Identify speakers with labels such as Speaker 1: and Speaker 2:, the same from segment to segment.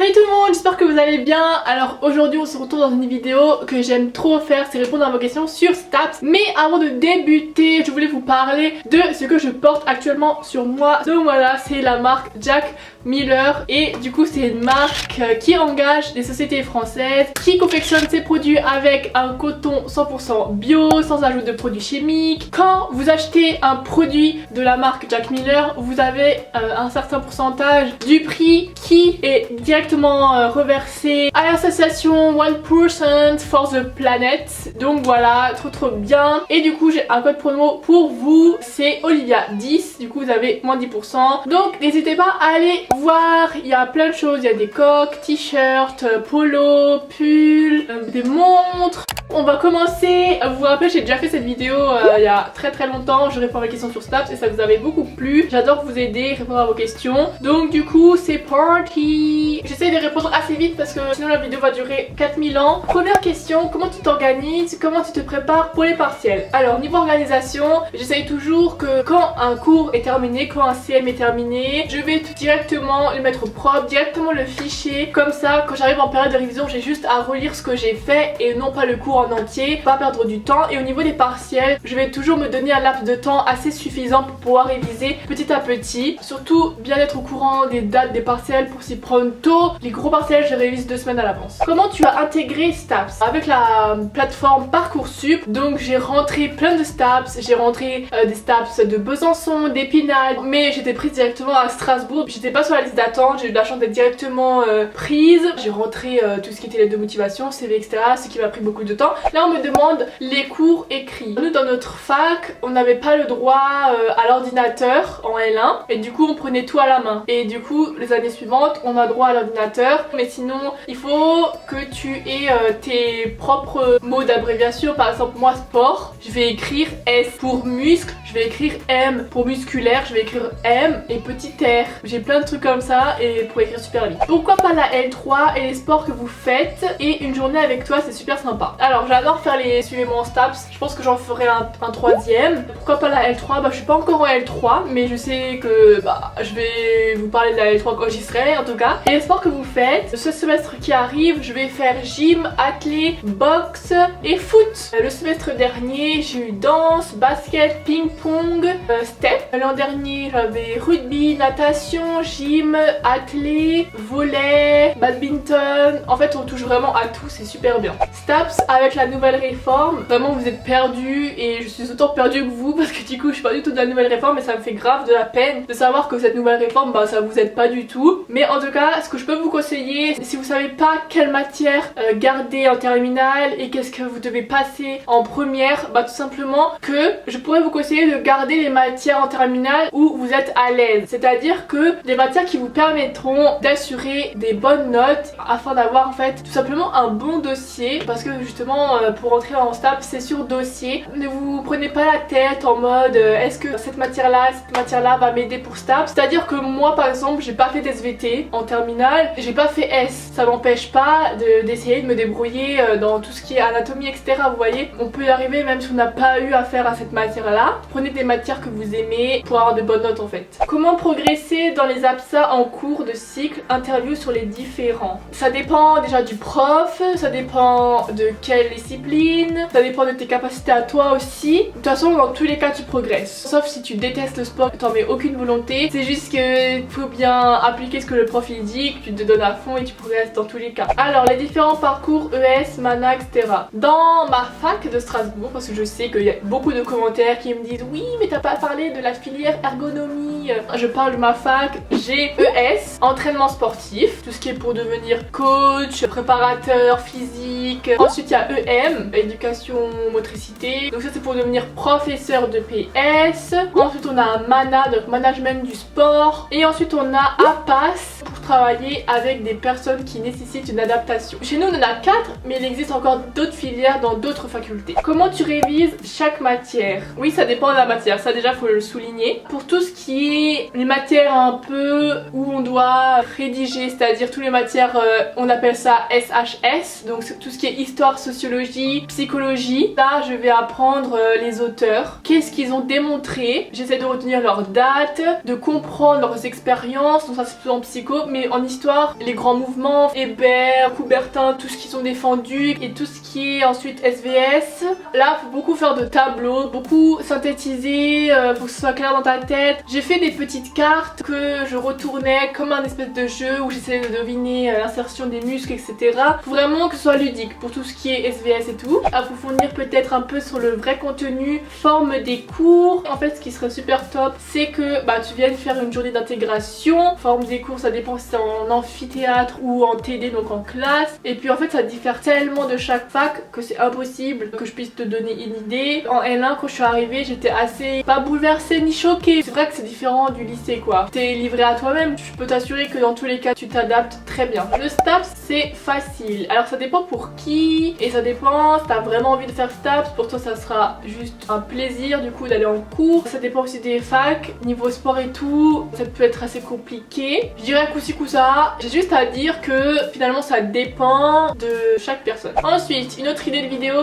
Speaker 1: Salut tout le monde, j'espère que vous allez bien. Alors aujourd'hui on se retrouve dans une vidéo que j'aime trop faire, c'est répondre à vos questions sur Staps. Mais avant de débuter, je voulais vous parler de ce que je porte actuellement sur moi. Donc voilà, c'est la marque Jack Miller et du coup c'est une marque qui engage des sociétés françaises, qui confectionne ses produits avec un coton 100% bio, sans ajout de produits chimiques. Quand vous achetez un produit de la marque Jack Miller, vous avez un certain pourcentage du prix qui est directement reversé à l'association 1% for the Planet. Donc voilà, trop bien. Et du coup j'ai un code promo pour vous, c'est Olivia10, du coup vous avez moins 10%. Donc n'hésitez pas à aller voir, il y a plein de choses, il y a des coques, t-shirts, polos, pulls, des montres. On va commencer, vous vous rappelez j'ai déjà fait cette vidéo il y a très longtemps, je réponds à vos questions sur Staps et ça vous avait beaucoup plu. J'adore vous aider, répondre à vos questions. Donc du coup c'est party. J'essaie de répondre assez vite parce que sinon la vidéo va durer 4000 ans. Première question, comment tu t'organises, comment tu te prépares pour les partiels? Alors niveau organisation, j'essaye toujours que quand un cours est terminé, quand un CM est terminé, je vais directement le mettre propre, directement le fichier. Comme ça quand j'arrive en période de révision, j'ai juste à relire ce que j'ai fait et non pas le cours en entier, pas perdre du temps. Et au niveau des partiels, je vais toujours me donner un laps de temps assez suffisant pour pouvoir réviser petit à petit. Surtout bien être au courant des dates des partiels pour s'y prendre tôt. Les gros partiels je révise 2 semaines à l'avance. Comment tu as intégré Staps? Avec la plateforme Parcoursup, donc j'ai rentré plein de Staps, j'ai rentré des Staps de Besançon, d'Épinal, mais j'étais prise directement à Strasbourg, j'étais pas sur la liste d'attente, j'ai eu de la chance d'être directement prise. J'ai rentré tout ce qui était lettre de motivation, CV, etc, ce qui m'a pris beaucoup de temps. Là on me demande les cours écrits. Nous dans notre fac, on n'avait pas le droit à l'ordinateur en L1 et du coup on prenait tout à la main. Et du coup les années suivantes on a droit à l'ordinateur, mais sinon il faut que tu aies tes propres mots d'abréviation. Par exemple moi sport, je vais écrire S. Pour muscle, je vais écrire M. Pour musculaire, je vais écrire M et petit R. J'ai plein de trucs comme ça et pour écrire super vite. Pourquoi pas la L3 et les sports que vous faites et une journée avec toi, c'est super sympa. Alors j'adore faire les suivez-moi en Staps, je pense que j'en ferai un troisième. Pourquoi pas la L3? Bah je suis pas encore en L3 mais je sais que je vais vous parler de la L3 quand j'y serai en tout cas. Et les sports que vous faites, ce semestre qui arrive, je vais faire gym, athlé, boxe et foot. Le semestre dernier j'ai eu danse, basket, ping-pong, step. L'an dernier j'avais rugby, natation, gym, athlé, volley, badminton. En fait on touche vraiment à tout, c'est super bien. Staps avec la nouvelle réforme, vraiment vous êtes perdus et je suis autant perdue que vous parce que du coup je suis pas du tout de la nouvelle réforme et ça me fait grave de la peine de savoir que cette nouvelle réforme ça vous aide pas du tout. Mais en tout cas ce que je peux vous conseiller, si vous savez pas quelle matière garder en terminale et qu'est-ce que vous devez passer en première, tout simplement que je pourrais vous conseiller de garder les matières en terminale où vous êtes à l'aise, c'est-à-dire que des matières qui vous permettront d'assurer des bonnes notes afin d'avoir en fait tout simplement un bon dossier, parce que justement pour entrer en Staps c'est sur dossier. Ne vous prenez pas la tête en mode est-ce que cette matière là va m'aider pour Staps. C'est à dire que moi par exemple j'ai pas fait d'SVT en terminale, j'ai pas fait S, ça m'empêche pas d'essayer de me débrouiller dans tout ce qui est anatomie etc. Vous voyez, on peut y arriver même si on n'a pas eu affaire à cette matière là. Prenez des matières que vous aimez pour avoir de bonnes notes en fait. Comment progresser dans les APSA en cours de cycle? Interview sur les différents. Ça dépend déjà du prof, ça dépend de quelle discipline, ça dépend de tes capacités à toi aussi. De toute façon dans tous les cas tu progresses, sauf si tu détestes le sport, que t'en mets aucune volonté. C'est juste que faut bien appliquer ce que le prof il dit, que tu te donnes à fond et tu progresses dans tous les cas. Alors les différents parcours ES, MANA, etc. Dans ma fac de Strasbourg, parce que je sais qu'il y a beaucoup de commentaires qui me disent oui mais t'as pas parlé de la filière ergonomie. Je parle de ma fac, j'ai ES, entraînement sportif, tout ce qui est pour devenir coach, préparateur physique. Ensuite il y a EM, éducation motricité, donc ça c'est pour devenir professeur de PS. Ensuite on a un MANA, donc management du sport. Et ensuite on a APAS pour travailler avec des personnes qui nécessitent une adaptation. Chez nous on en a 4 mais il existe encore d'autres filières dans d'autres facultés. Comment tu révises chaque matière? Oui ça dépend de la matière, ça déjà faut le souligner. Pour tout ce qui est les matières un peu où on doit rédiger, c'est-à-dire toutes les matières on appelle ça SHS, donc tout ce qui est histoire, sociologie, psychologie. Là je vais apprendre les auteurs, qu'est-ce qu'ils ont démontré, j'essaie de retenir leurs dates, de comprendre leurs expériences, donc ça c'est plutôt en psycho, mais en histoire, les grands mouvements, Hébert, Coubertin, tout ce qu'ils ont défendu et tout ce qui est ensuite SVS. Là, faut beaucoup faire de tableaux, beaucoup synthétiser, faut que ce soit clair dans ta tête. J'ai fait des petites cartes que je retournais comme un espèce de jeu où j'essayais de deviner l'insertion des muscles, etc. Faut vraiment que ce soit ludique pour tout ce qui est SVS et tout. Approfondir peut-être un peu sur le vrai contenu, forme des cours. En fait, ce qui serait super top, c'est que tu viennes faire une journée d'intégration. Forme des cours, ça dépend si c'est en amphithéâtre ou en TD, donc en classe. Et puis en fait, ça diffère tellement de chaque fac que c'est impossible que je puisse te donner une idée. En L1, quand je suis arrivée, j'étais assez pas bouleversée ni choquée. C'est vrai que c'est différent du lycée, quoi. T'es livré à toi-même. Je peux t'assurer que dans tous les cas, tu t'adaptes très bien. Le STAPS, c'est facile. Alors ça dépend pour qui et ça dépend si t'as vraiment envie de faire STAPS. Pour toi, ça sera juste un plaisir du coup d'aller en cours. Ça dépend aussi des facs. Niveau sport et tout, ça peut être assez compliqué. Je dirais coup ci coup ça. J'ai juste à dire que finalement ça dépend de chaque personne. Ensuite, une autre idée de vidéo,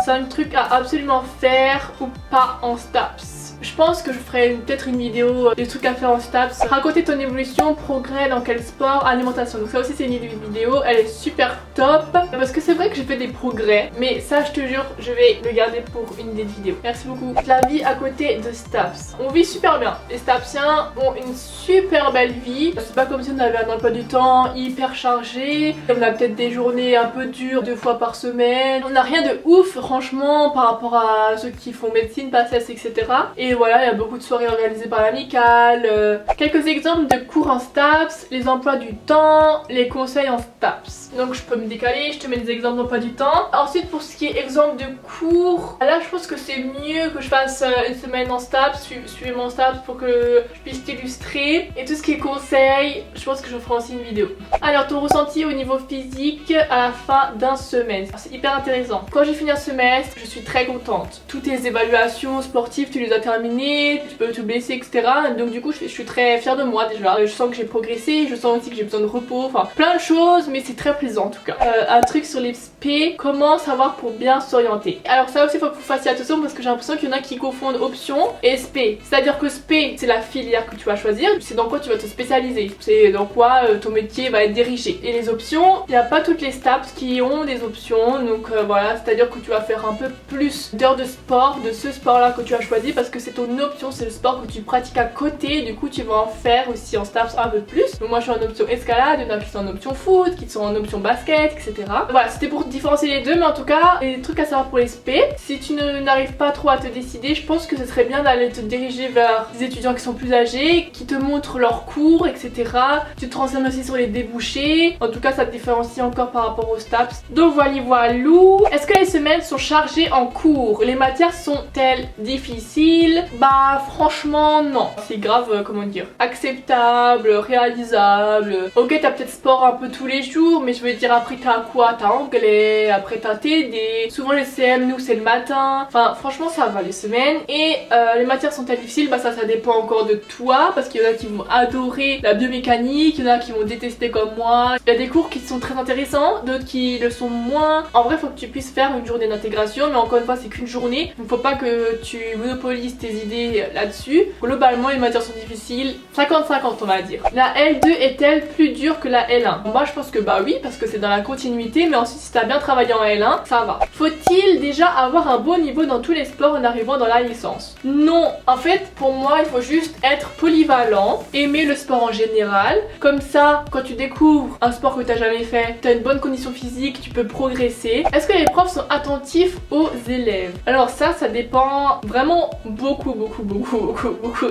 Speaker 1: c'est un truc à absolument faire ou pas en STAPS. Je pense que je ferai peut-être une vidéo des trucs à faire en STAPS. Raconter ton évolution, progrès dans quel sport, alimentation. Donc ça aussi c'est une idée de vidéo, elle est super top. Parce que c'est vrai que j'ai fait des progrès, mais ça je te jure, je vais le garder pour une idée de vidéo. Merci beaucoup. La vie à côté de STAPS. On vit super bien. Les STAPsiens ont une super belle vie. C'est pas comme si on avait un emploi du temps hyper chargé. On a peut-être des journées un peu dures 2 fois par semaine. On n'a rien de ouf franchement par rapport à ceux qui font médecine, PACES, etc. Et voilà, il y a beaucoup de soirées organisées par l'amicale. Quelques exemples de cours en STAPS, les emplois du temps, les conseils en STAPS. Donc je peux me décaler, je te mets des exemples d'emplois du temps. Ensuite pour ce qui est exemple de cours, là je pense que c'est mieux que je fasse une semaine en STAPS, suivez mon STAPS pour que je puisse t'illustrer. Et tout ce qui est conseils, je pense que je ferai aussi une vidéo. Alors ton ressenti au niveau physique à la fin d'un semestre, c'est hyper intéressant. Quand j'ai fini un semestre, je suis très contente. Toutes tes évaluations sportives, tu les as terminées, tu peux te blesser, etc. Donc du coup je suis très fière de moi déjà. Je sens que j'ai progressé, je sens aussi que j'ai besoin de repos, enfin plein de choses, mais c'est très plaisant en tout cas. Un truc sur les SP, comment savoir pour bien s'orienter. Alors ça aussi il faut que vous fassiez attention parce que j'ai l'impression qu'il y en a qui confondent option et SP. C'est-à-dire que SP c'est la filière que tu vas choisir, c'est dans quoi tu vas te spécialiser, c'est dans quoi ton métier va être dirigé. Et les options, il n'y a pas toutes les STAPS qui ont des options, donc voilà, c'est-à-dire que tu vas faire un peu plus d'heures de sport, de ce sport là que tu as choisi parce que c'est ton option, c'est le sport que tu pratiques à côté, du coup tu vas en faire aussi en STAPS un peu plus. Donc moi je suis en option escalade, il y en a qui sont en option foot, qui sont en option basket, etc. Voilà, c'était pour différencier les deux, mais en tout cas, les trucs à savoir pour les SP. Si tu n'arrives pas trop à te décider, je pense que ce serait bien d'aller te diriger vers des étudiants qui sont plus âgés, qui te montrent leurs cours, etc. Tu te renseignes aussi sur les débouchés. En tout cas, ça te différencie encore par rapport aux STAPS. Donc voilà, voilou. Est-ce que les semaines sont chargées en cours? Les matières sont-elles difficiles? Bah franchement non. C'est grave, comment dire, acceptable, réalisable. Ok, t'as peut-être sport un peu tous les jours, mais je veux dire après t'as quoi? T'as anglais, après t'as TD. Souvent les CM, nous c'est le matin. Enfin franchement ça va les semaines. Et les matières sont-elles difficiles? Bah ça dépend encore de toi, parce qu'il y en a qui vont adorer la biomécanique, il y en a qui vont détester comme moi. Il y a des cours qui sont très intéressants, d'autres qui le sont moins. En vrai faut que tu puisses faire une journée d'intégration, mais encore une fois c'est qu'une journée. Donc faut pas que tu monopolises tes idées là-dessus. Globalement les matières sont difficiles, 50-50 on va dire. La L2 est-elle plus dure que la L1? Moi je pense que bah oui, parce que c'est dans la continuité, mais ensuite si t'as bien travaillé en L1, ça va. Faut-il déjà avoir un bon niveau dans tous les sports en arrivant dans la licence? Non, en fait pour moi il faut juste être polyvalent, aimer le sport en général. Comme ça, quand tu découvres un sport que t'as jamais fait, t'as une bonne condition physique, tu peux progresser. Est-ce que les profs sont attentifs aux élèves? Alors ça dépend vraiment beaucoup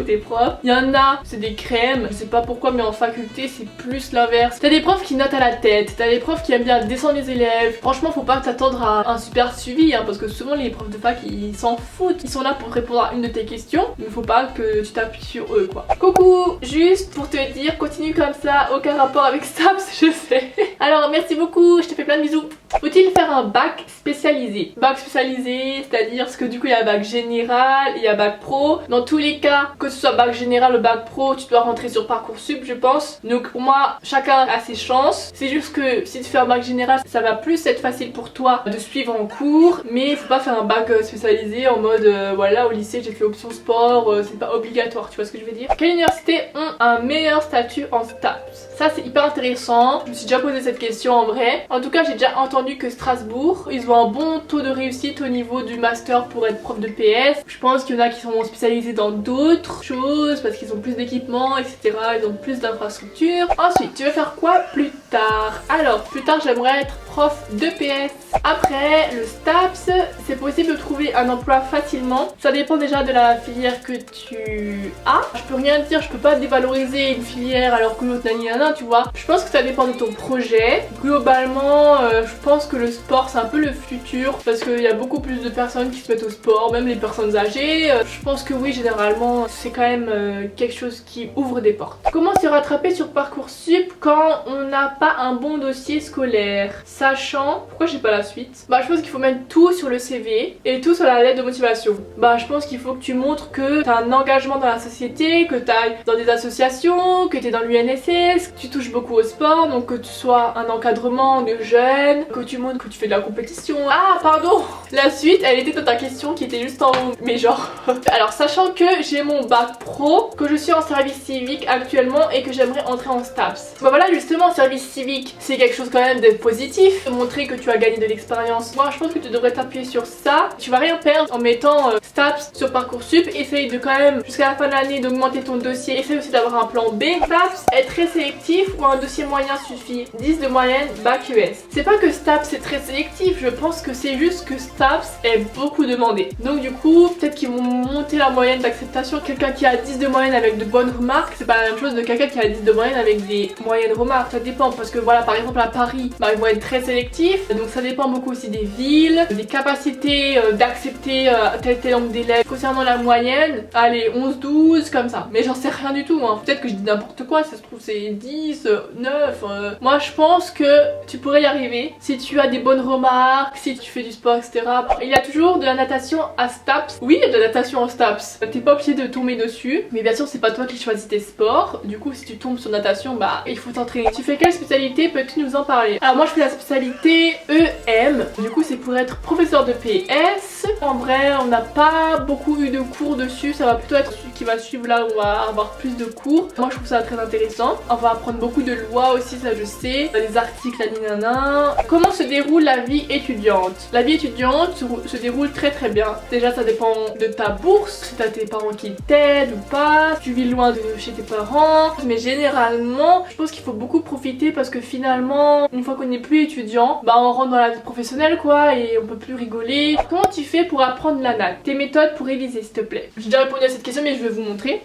Speaker 1: des profs. Il y en a, c'est des crèmes, je sais pas pourquoi, mais en faculté c'est plus l'inverse. T'as des profs qui notent à la tête, t'as des profs qui aiment bien descendre les élèves. Franchement faut pas t'attendre à un super suivi hein, parce que souvent les profs de fac ils s'en foutent. Ils sont là pour répondre à une de tes questions, mais faut pas que tu t'appuies sur eux quoi. Coucou, juste pour te dire, continue comme ça, aucun rapport avec STAPS, je sais. Alors merci beaucoup, je te fais plein de bisous. Faut-il faire un bac spécialisé? Bac spécialisé, c'est-à-dire parce que du coup il y a bac général, il y a bac pro. Dans tous les cas, que ce soit bac général ou bac pro, tu dois rentrer sur Parcoursup, je pense. Donc pour moi, chacun a ses chances. C'est juste que si tu fais un bac général, ça va plus être facile pour toi de suivre en cours, mais il faut pas faire un bac spécialisé en mode voilà, au lycée j'ai fait option sport, c'est pas obligatoire, tu vois ce que je veux dire. Quelles universités ont un meilleur statut en STAPS? Ça c'est hyper intéressant, je me suis déjà posé cette question en vrai. En tout cas j'ai déjà entendu que Strasbourg, ils ont un bon taux de réussite au niveau du master pour être prof de PS. Je pense qu'il y en a qui sont spécialisés dans d'autres choses parce qu'ils ont plus d'équipements, etc. Ils ont plus d'infrastructures. Ensuite, tu veux faire quoi plus tard? Alors, plus tard j'aimerais être prof de PS. Après, le STAPS, c'est possible de trouver un emploi facilement. Ça dépend déjà de la filière que tu as. Je peux rien dire, je peux pas dévaloriser une filière alors que l'autre nanana, tu vois. Je pense que ça dépend de ton projet. Globalement, je pense que le sport c'est un peu le futur parce qu'il y a beaucoup plus de personnes qui se mettent au sport, même les personnes âgées. Je pense que oui, généralement, c'est quand même quelque chose qui ouvre des portes. Comment se rattraper sur Parcoursup quand on n'a pas un bon dossier scolaire? Sachant, pourquoi j'ai pas la suite? Bah je pense qu'il faut mettre tout sur le CV et tout sur la lettre de motivation. Bah je pense qu'il faut que tu montres que tu as un engagement dans la société, que tu ailles dans des associations, que tu es dans l'UNSS, que tu touches beaucoup au sport, donc que tu sois un encadrement de jeunes, que tu montres que tu fais de la compétition. Ah pardon, la suite elle était dans ta question qui était juste en haut, mais genre alors sachant que j'ai mon bac pro, que je suis en service civique actuellement et que j'aimerais entrer en STAPS. Bah voilà, justement service civique c'est quelque chose quand même de positif, de montrer que tu as gagné de l'expérience. Moi je pense que tu devrais t'appuyer sur ça. Tu vas rien perdre en mettant STAPS sur Parcoursup. Essaye de quand même jusqu'à la fin de l'année d'augmenter ton dossier. Essaye aussi d'avoir un plan B. STAPS est très sélectif ou un dossier moyen suffit. 10 de moyenne, bac US. C'est pas que STAPS est très sélectif, je pense que c'est juste que STAPS est beaucoup demandé. Donc du coup peut-être qu'ils vont monter la moyenne d'acceptation. Quelqu'un qui a 10 de moyenne avec de bonnes remarques, c'est pas la même chose de quelqu'un qui a 10 de moyenne avec des moyennes remarques. Ça dépend parce que voilà, par exemple à Paris, bah, ils vont être très sélectifs. Donc ça dépend beaucoup aussi des villes, des capacités d'accepter tel nombre d'élèves. Concernant la moyenne, allez 11-12 comme ça. Mais j'en sais rien du tout, hein. Peut-être que je dis n'importe quoi, ça se trouve c'est 10, 9. Moi je pense que tu pourrais y arriver si tu as des bonnes remarques, si tu fais du sport, etc. Il y a toujours de la natation à STAPS. Oui, il y a de la natation en STAPS. T'es pas obligé de tomber dessus, mais bien sûr c'est pas toi qui choisis tes sports. Du coup si tu tombes sur natation, bah il faut t'entraîner. Tu fais quelle spécialité? Peux-tu nous en parler? Alors moi je fais la spécialité EM. Du coup c'est pour être professeur de PS. En vrai on n'a pas beaucoup eu de cours dessus. Ça va plutôt être celui qui va suivre là où on va avoir plus de cours. Moi je trouve ça très intéressant. On va apprendre beaucoup de lois aussi, ça je sais. Des articles à ninana. Comment se déroule la vie étudiante? La vie étudiante se déroule très très bien. Déjà ça dépend de ta bourse, si t'as tes parents qui t'aident ou pas, tu vis loin de chez tes parents. Mais généralement je pense qu'il faut beaucoup profiter parce que finalement une fois qu'on n'est plus étudiant, bah on rentre dans la vie professionnelle quoi et on peut plus rigoler. Comment tu fais pour apprendre la natte? Tes méthodes pour réviser s'il te plaît. J'ai déjà répondu à cette question mais je vais vous montrer.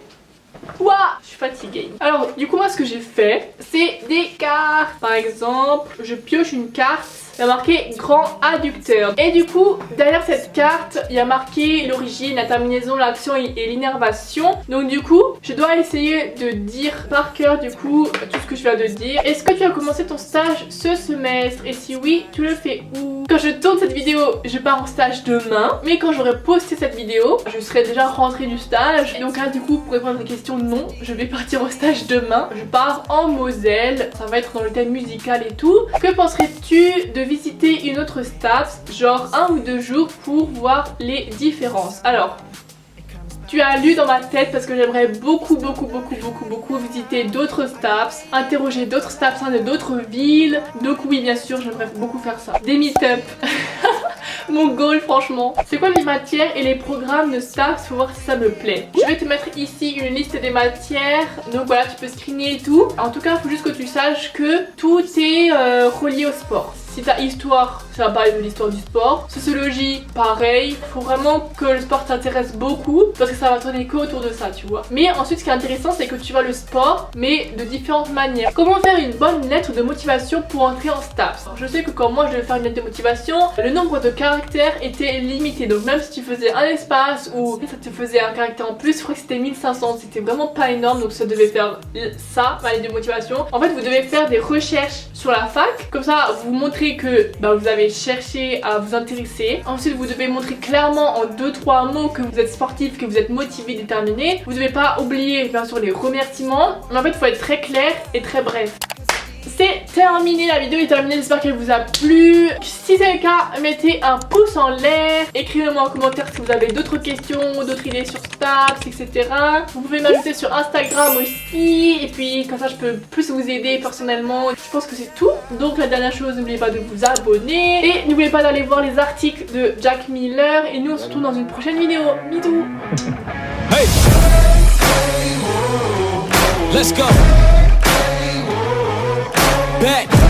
Speaker 1: Ouah, je suis fatiguée. Alors du coup moi ce que j'ai fait c'est des cartes. Par exemple je pioche une carte, il y a marqué grand adducteur et du coup derrière cette carte il y a marqué l'origine, la terminaison, l'action et l'innervation. Donc du coup je dois essayer de dire par cœur du coup tout ce que je viens de dire. Est-ce que tu as commencé ton stage ce semestre et si oui tu le fais où? Quand je tourne cette vidéo je pars en stage demain, mais quand j'aurai posté cette vidéo je serai déjà rentrée du stage. Donc là du coup pour répondre à la question, non, je vais partir au stage demain. Je pars en Moselle, ça va être dans le thème musical et tout. Que penserais-tu de visiter une autre STAPS, genre 1 ou 2 jours pour voir les différences? Alors tu as lu dans ma tête parce que j'aimerais beaucoup visiter d'autres STAPS, interroger d'autres STAPS de d'autres villes. Donc oui bien sûr j'aimerais beaucoup faire ça. Des meet-up. Mon goal franchement. C'est quoi les matières et les programmes de STAPS pour voir si ça me plaît. Je vais te mettre ici une liste des matières. Donc voilà tu peux screener et tout. En tout cas il faut juste que tu saches que tout est relié au sport. Si t'as histoire, ça va parler de l'histoire du sport. Sociologie, pareil. Faut vraiment que le sport t'intéresse beaucoup parce que ça va tourner que autour de ça, tu vois. Mais ensuite, ce qui est intéressant, c'est que tu vois le sport, mais de différentes manières. Comment faire une bonne lettre de motivation pour entrer en STAPS? Alors, je sais que quand moi je devais faire une lettre de motivation, le nombre de caractères était limité. Donc même si tu faisais un espace ou ça te faisait un caractère en plus, je crois que c'était 1500. C'était vraiment pas énorme, donc ça devait faire ça, ma lettre de motivation. En fait, vous devez faire des recherches sur la fac. Comme ça, vous montrez montrer que vous avez cherché à vous intéresser. Ensuite vous devez montrer clairement en 2-3 mots que vous êtes sportif, que vous êtes motivé, déterminé. Vous devez pas oublier bien sûr les remerciements, mais en fait il faut être très clair et très bref. C'est terminé, la vidéo est terminée, j'espère qu'elle vous a plu. Si c'est le cas, mettez un pouce en l'air. Écrivez-moi en commentaire si vous avez d'autres questions, d'autres idées sur Staps, etc. Vous pouvez m'ajouter sur Instagram aussi. Et puis comme ça je peux plus vous aider personnellement. Je pense que c'est tout. Donc la dernière chose, n'oubliez pas de vous abonner. Et n'oubliez pas d'aller voir les articles de Jack Miller. Et nous on se retrouve dans une prochaine vidéo. Bisous.
Speaker 2: Hey! Let's go! Back.